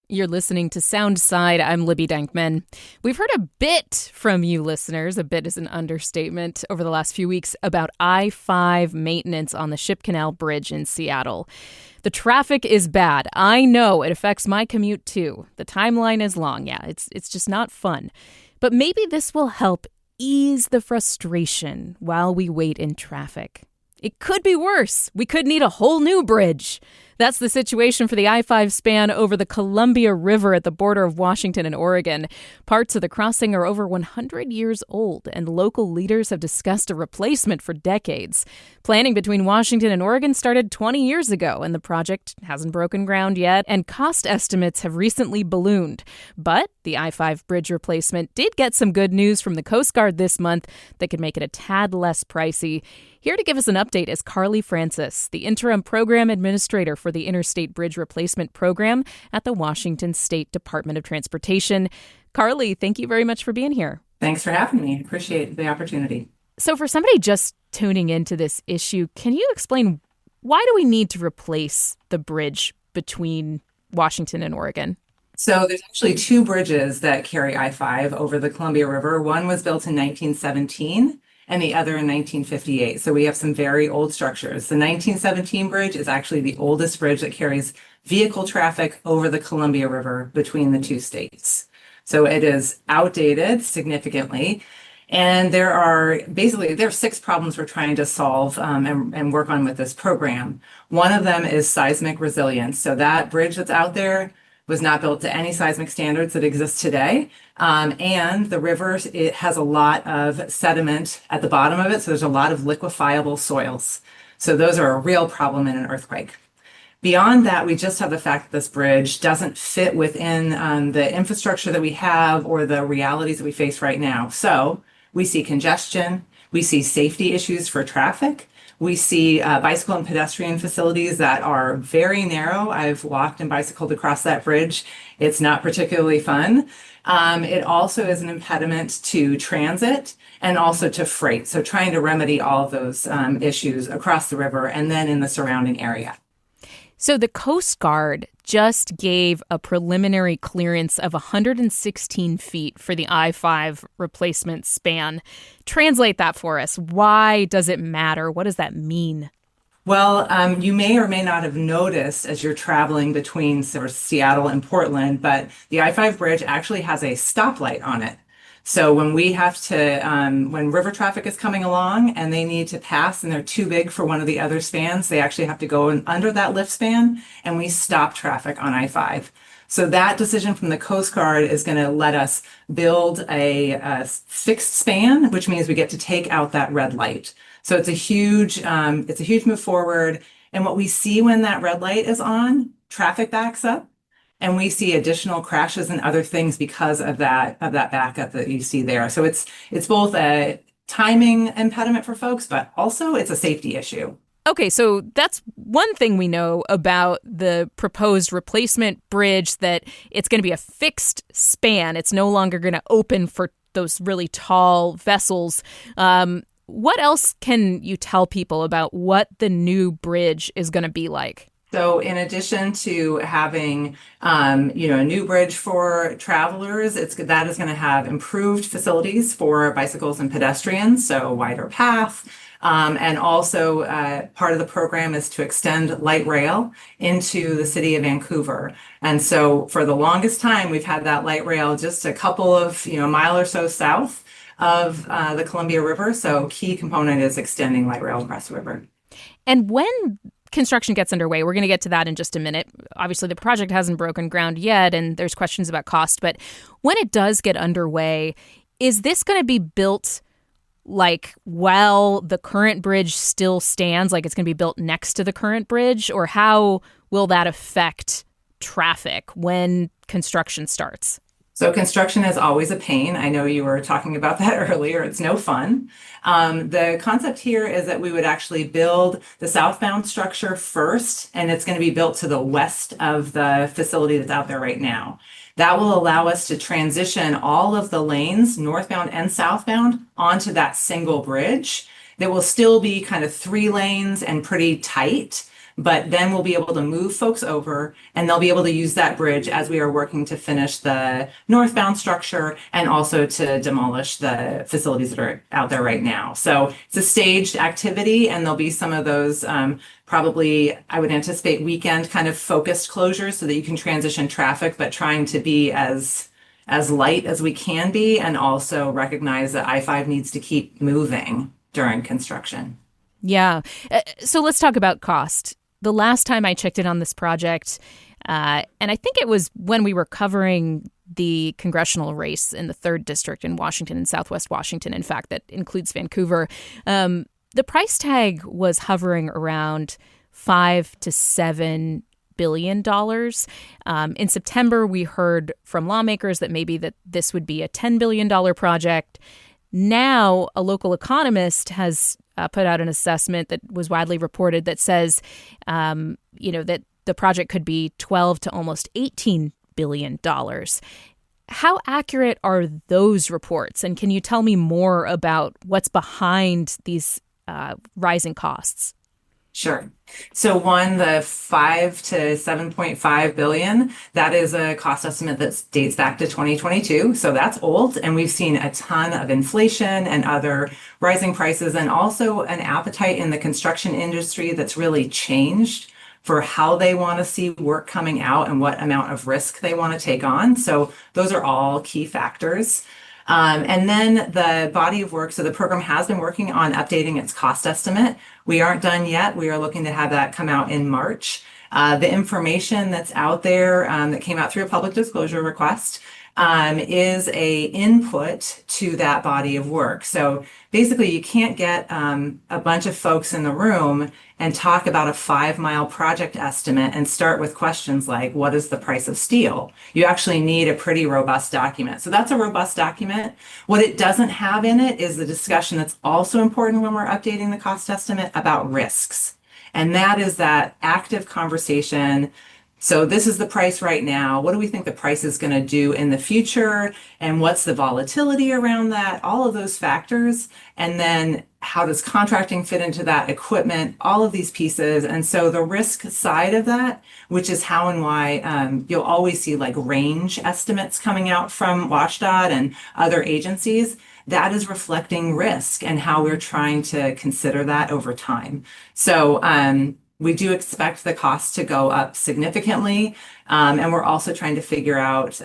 You're listening to Soundside. I'm Libby Denkman. We've heard a bit from you listeners, a bit is an understatement, over the last few weeks about I-5 maintenance on the Ship Canal Bridge in Seattle. The traffic is bad. I know it affects my commute too. The timeline is long. Yeah, it's just not fun. But maybe this will help ease the frustration while we wait in traffic. It could be worse. We could need a whole new bridge. That's the situation for the I-5 span over the Columbia River at the border of Washington and Oregon. Parts of the crossing are over 100 years old, and local leaders have discussed a replacement for decades. Planning between Washington and Oregon started 20 years ago, and the project hasn't broken ground yet, and cost estimates have recently ballooned. But the I-5 bridge replacement did get some good news from the Coast Guard this month that could make it a tad less pricey. Here to give us an update is Carley Francis, the Interim Program Administrator for the Interstate Bridge Replacement Program at the Washington State Department of Transportation. Carley, thank you very much for being here. Thanks for having me. Appreciate the opportunity. So for somebody just tuning into this issue, can you explain why do we need to replace the bridge between Washington and Oregon? So there's actually two bridges that carry I-5 over the Columbia River. One was built in 1917 and the other in 1958. So we have some very old structures. The 1917 bridge is actually the oldest bridge that carries vehicle traffic over the Columbia River between the two states. So it is outdated significantly. And there are six problems we're trying to solve and work on with this program. One of them is seismic resilience. So that bridge that's out there was not built to any seismic standards that exist today. And the river, it has a lot of sediment at the bottom of it. So there's a lot of liquefiable soils. So those are a real problem in an earthquake. Beyond that, we just have the fact that this bridge doesn't fit within the infrastructure that we have or the realities that we face right now. So we see congestion, we see safety issues for traffic, we see bicycle and pedestrian facilities that are very narrow. I've walked and bicycled across that bridge. It's not particularly fun. It also is an impediment to transit and also to freight. So trying to remedy all of those issues across the river and then in the surrounding area. So the Coast Guard just gave a preliminary clearance of 116 feet for the I-5 replacement span. Translate that for us. Why does it matter? What does that mean? Well, you may or may not have noticed as you're traveling between sort of Seattle and Portland, but the I-5 bridge actually has a stoplight on it. So when we have to, when river traffic is coming along and they need to pass and they're too big for one of the other spans, they actually have to go under that lift span and we stop traffic on I-5. So that decision from the Coast Guard is going to let us build a fixed span, which means we get to take out that red light. So it's a huge move forward. And what we see when that red light is on, traffic backs up. And we see additional crashes and other things because of that backup that you see there. So it's both a timing impediment for folks, but also it's a safety issue. Okay, so that's one thing we know about the proposed replacement bridge, that it's going to be a fixed span. It's no longer going to open for those really tall vessels. What else can you tell people about what the new bridge is going to be like? So in addition to having, a new bridge for travelers, that is going to have improved facilities for bicycles and pedestrians, so wider path. And also part of the program is to extend light rail into the city of Vancouver. And so for the longest time, we've had that light rail just a couple of, mile or so south of the Columbia River. So key component is extending light rail across the river. And when construction gets underway, we're going to get to that in just a minute. Obviously, the project hasn't broken ground yet, and there's questions about cost. But when it does get underway, is this going to be built like while the current bridge still stands, like it's going to be built next to the current bridge? Or how will that affect traffic when construction starts? So construction is always a pain. I know you were talking about that earlier. It's no fun. The concept here is that we would actually build the southbound structure first, and it's going to be built to the west of the facility that's out there right now. That will allow us to transition all of the lanes, northbound and southbound, onto that single bridge. That will still be kind of 3 lanes and pretty tight, but then we'll be able to move folks over and they'll be able to use that bridge as we are working to finish the northbound structure and also to demolish the facilities that are out there right now. So it's a staged activity, and there'll be some of those probably, I would anticipate, weekend kind of focused closures so that you can transition traffic, but trying to be as light as we can be, and also recognize that I-5 needs to keep moving during construction. Yeah. So let's talk about cost. The last time I checked in on this project, and I think it was when we were covering the congressional race in the 3rd district in Washington, in Southwest Washington, in fact, that includes Vancouver, the price tag was hovering around $5 to $7 billion. In September, we heard from lawmakers that maybe that this would be a $10 billion project. Now, a local economist has put out an assessment that was widely reported that says, that the project could be 12 to almost $18 billion. How accurate are those reports? And can you tell me more about what's behind these rising costs? Sure. So the 5 to 7.5 billion, that is a cost estimate that dates back to 2022. So that's old. And we've seen a ton of inflation and other rising prices, and also an appetite in the construction industry that's really changed for how they want to see work coming out and what amount of risk they want to take on. So those are all key factors. And then the body of work. So the program has been working on updating its cost estimate. We aren't done yet. We are looking to have that come out in March. The information that's out there that came out through a public disclosure request is a input to that body of work. So basically, you can't get a bunch of folks in the room and talk about a 5-mile project estimate and start with questions like, what is the price of steel? You actually need a pretty robust document. So that's a robust document. What it doesn't have in it is the discussion that's also important when we're updating the cost estimate about risks. And that is that active conversation. So this is the price right now. What do we think the price is going to do in the future? And what's the volatility around that? All of those factors. And then how does contracting fit into that, equipment, all of these pieces. And so the risk side of that, which is how and why you'll always see like range estimates coming out from WashDOT and other agencies, that is reflecting risk and how we're trying to consider that over time. So we do expect the cost to go up significantly. And we're also trying to figure out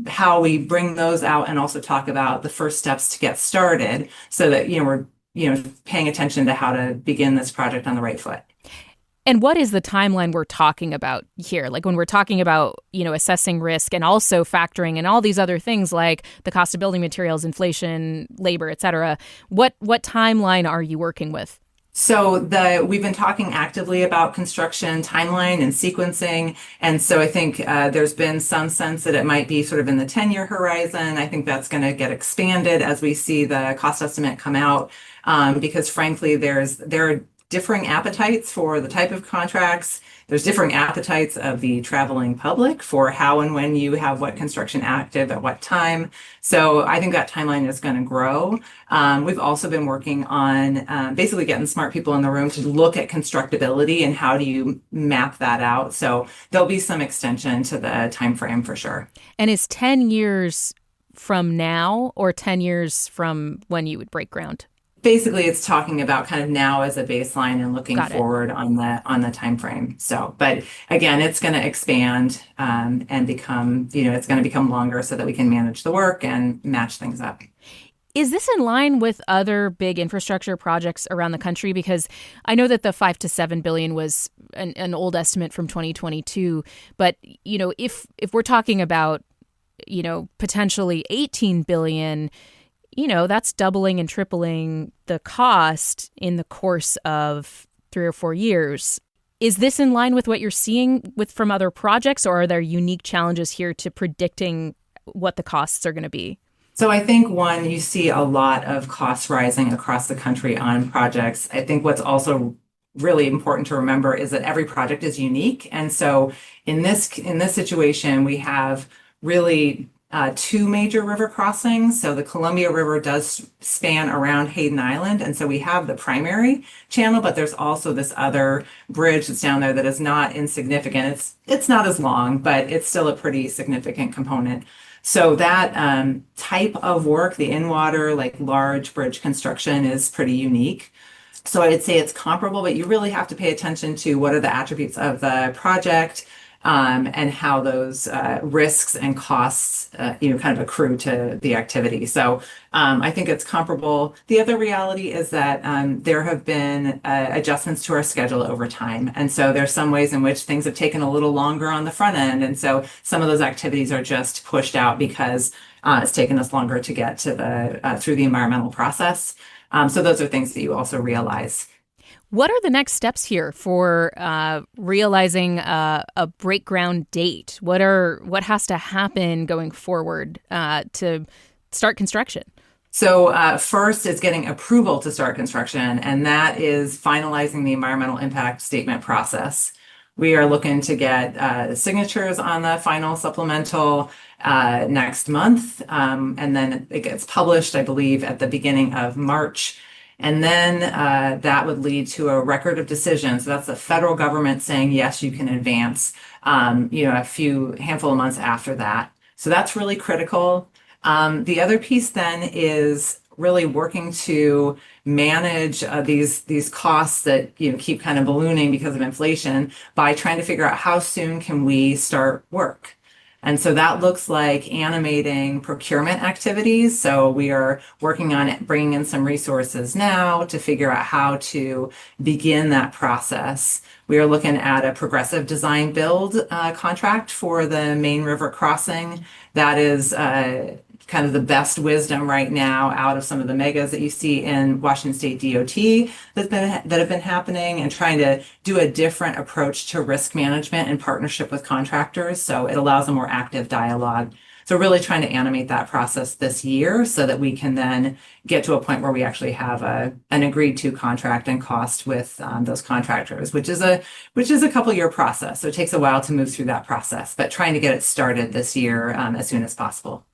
how we bring those out and also talk about the first steps to get started so that, we're, paying attention to how to begin this project on the right foot. And what is the timeline we're talking about here? Like when we're talking about, assessing risk and also factoring in all these other things like the cost of building materials, inflation, labor, et cetera, what timeline are you working with? So we've been talking actively about construction timeline and sequencing. And so I think there's been some sense that it might be sort of in the 10-year horizon. I think that's going to get expanded as we see the cost estimate come out, because frankly, there are differing appetites for the type of contracts. There's differing appetites of the traveling public for how and when you have what construction active at what time. So I think that timeline is going to grow. We've also been working on basically getting smart people in the room to look at constructability and how do you map that out. So there'll be some extension to the time frame for sure. And is 10 years from now or 10 years from when you would break ground? Basically, it's talking about kind of now as a baseline and looking forward on the time frame. So, but again, it's going to expand and become, it's going to become longer so that we can manage the work and match things up. Is this in line with other big infrastructure projects around the country? Because I know that the 5 to 7 billion was an old estimate from 2022, but if we're talking about potentially 18 billion. That's doubling and tripling the cost in the course of 3 or 4 years. Is this in line with what you're seeing from other projects, or are there unique challenges here to predicting what the costs are going to be? So I think you see a lot of costs rising across the country on projects. I think what's also really important to remember is that every project is unique. And so in this situation, we have really two major river crossings. So the Columbia River does span around Hayden Island. And so we have the primary channel, but there's also this other bridge that's down there that is not insignificant. It's not as long, but it's still a pretty significant component. So that type of work, the in-water, like large bridge construction, is pretty unique. So I'd say it's comparable, but you really have to pay attention to what are the attributes of the project, and how those risks and costs, kind of accrue to the activity. So I think it's comparable. The other reality is that there have been adjustments to our schedule over time. And so there's some ways in which things have taken a little longer on the front end. And so some of those activities are just pushed out because it's taken us longer to get to through the environmental process. So those are things that you also realize. What are the next steps here for realizing a break ground date? What has to happen going forward to start construction? So first is getting approval to start construction, and that is finalizing the environmental impact statement process. We are looking to get signatures on the final supplemental next month, and then it gets published, I believe, at the beginning of March. And then that would lead to a record of decision. So that's the federal government saying, yes, you can advance, a handful of months after that. So that's really critical. The other piece then is really working to manage these costs that keep kind of ballooning because of inflation by trying to figure out how soon can we start work. And so that looks like animating procurement activities. So we are working on it, bringing in some resources now to figure out how to begin that process. We are looking at a progressive design build contract for the main river crossing. That is kind of the best wisdom right now out of some of the megas that you see in Washington State DOT that have been happening, and trying to do a different approach to risk management in partnership with contractors. So it allows a more active dialogue. So really trying to animate that process this year so that we can then get to a point where we actually have an agreed to contract and cost with those contractors, which is a couple year process. So it takes a while to move through that process, but trying to get it started this year as soon as possible.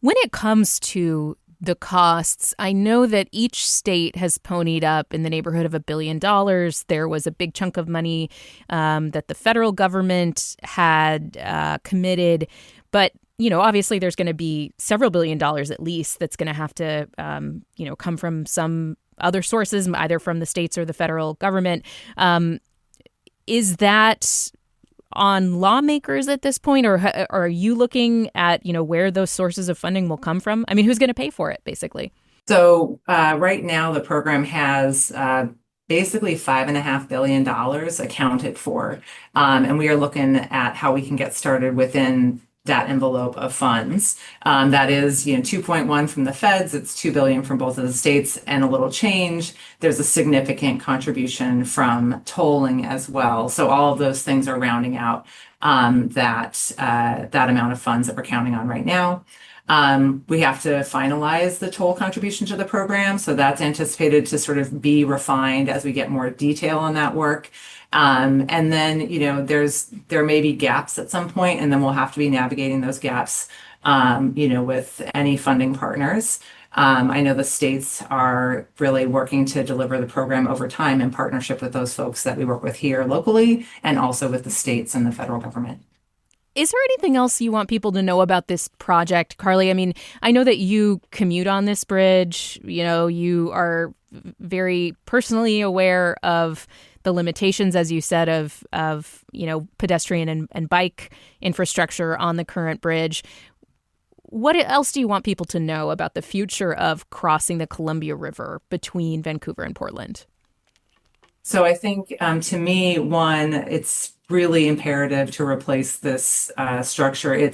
When it comes to the costs, I know that each state has ponied up in the neighborhood of $1 billion. There was a big chunk of money that the federal government had committed. But, obviously there's going to be several $1 billion at least that's going to have to, come from some other sources, either from the states or the federal government. Is that on lawmakers at this point, or are you looking at, where those sources of funding will come from? I mean, who's going to pay for it, basically? So right now the program has basically $5.5 billion accounted for. And we are looking at how we can get started within that envelope of funds. That is, 2.1 from the feds, it's 2 billion from both of the states and a little change. There's a significant contribution from tolling as well. So all of those things are rounding out that amount of funds that we're counting on right now. We have to finalize the toll contribution to the program. So that's anticipated to sort of be refined as we get more detail on that work. And then, there may be gaps at some point, and then we'll have to be navigating those gaps, with any funding partners. I know the states are really working to deliver the program over time in partnership with those folks that we work with here locally, and also with the states and the federal government. Is there anything else you want people to know about this project, Carley? I mean, I know that you commute on this bridge. You are very personally aware of the limitations, as you said, of pedestrian and bike infrastructure on the current bridge. What else do you want people to know about the future of crossing the Columbia River between Vancouver and Portland? So I think, to me, one, it's really imperative to replace this structure.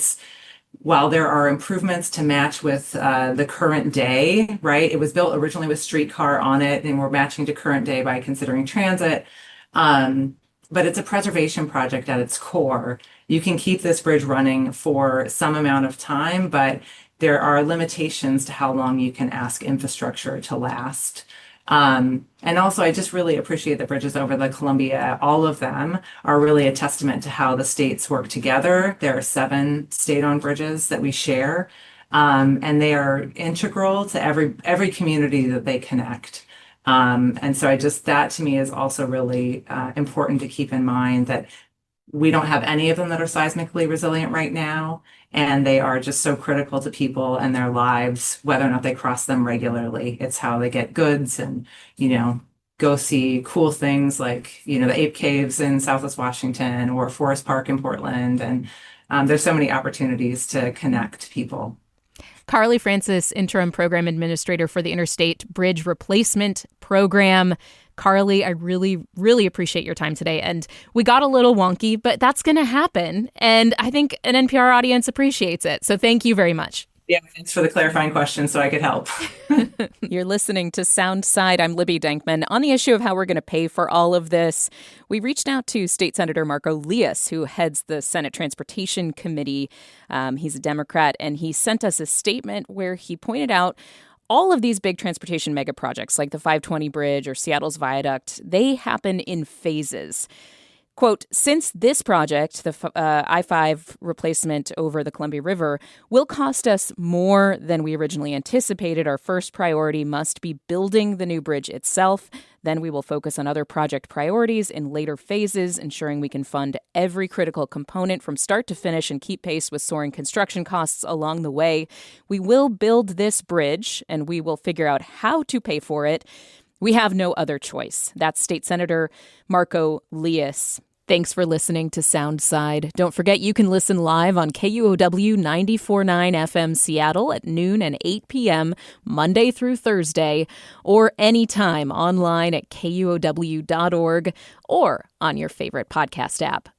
While there are improvements to match with the current day, right? It was built originally with streetcar on it, and we're matching to current day by considering transit. But it's a preservation project at its core. You can keep this bridge running for some amount of time, but there are limitations to how long you can ask infrastructure to last. And also, I just really appreciate the bridges over the Columbia. All of them are really a testament to how the states work together. There are 7 state-owned bridges that we share, and they are integral to every community that they connect. And so that to me is also really important to keep in mind that we don't have any of them that are seismically resilient right now, and they are just so critical to people and their lives, whether or not they cross them regularly. It's how they get goods and, go see cool things like, the Ape Caves in Southwest Washington or Forest Park in Portland. And there's so many opportunities to connect people. Carley Francis, Interim Program Administrator for the Interstate Bridge Replacement Program. Carley, I really, really appreciate your time today. And we got a little wonky, but that's going to happen. And I think an NPR audience appreciates it. So thank you very much. Yeah, thanks for the clarifying question so I could help. You're listening to Soundside. I'm Libby Dankman. On the issue of how we're going to pay for all of this, we reached out to State Senator Marco Lias, who heads the Senate Transportation Committee. He's a Democrat, and he sent us a statement where he pointed out all of these big transportation mega projects like the 520 bridge or Seattle's viaduct, they happen in phases. Quote, since this project, the I-5 replacement over the Columbia River, will cost us more than we originally anticipated, our first priority must be building the new bridge itself. Then we will focus on other project priorities in later phases, ensuring we can fund every critical component from start to finish and keep pace with soaring construction costs along the way. We will build this bridge, and we will figure out how to pay for it. We have no other choice. That's State Senator Marco Lias. Thanks for listening to Soundside. Don't forget you can listen live on KUOW 94.9 FM Seattle at noon and 8 p.m. Monday through Thursday, or anytime online at KUOW.org or on your favorite podcast app.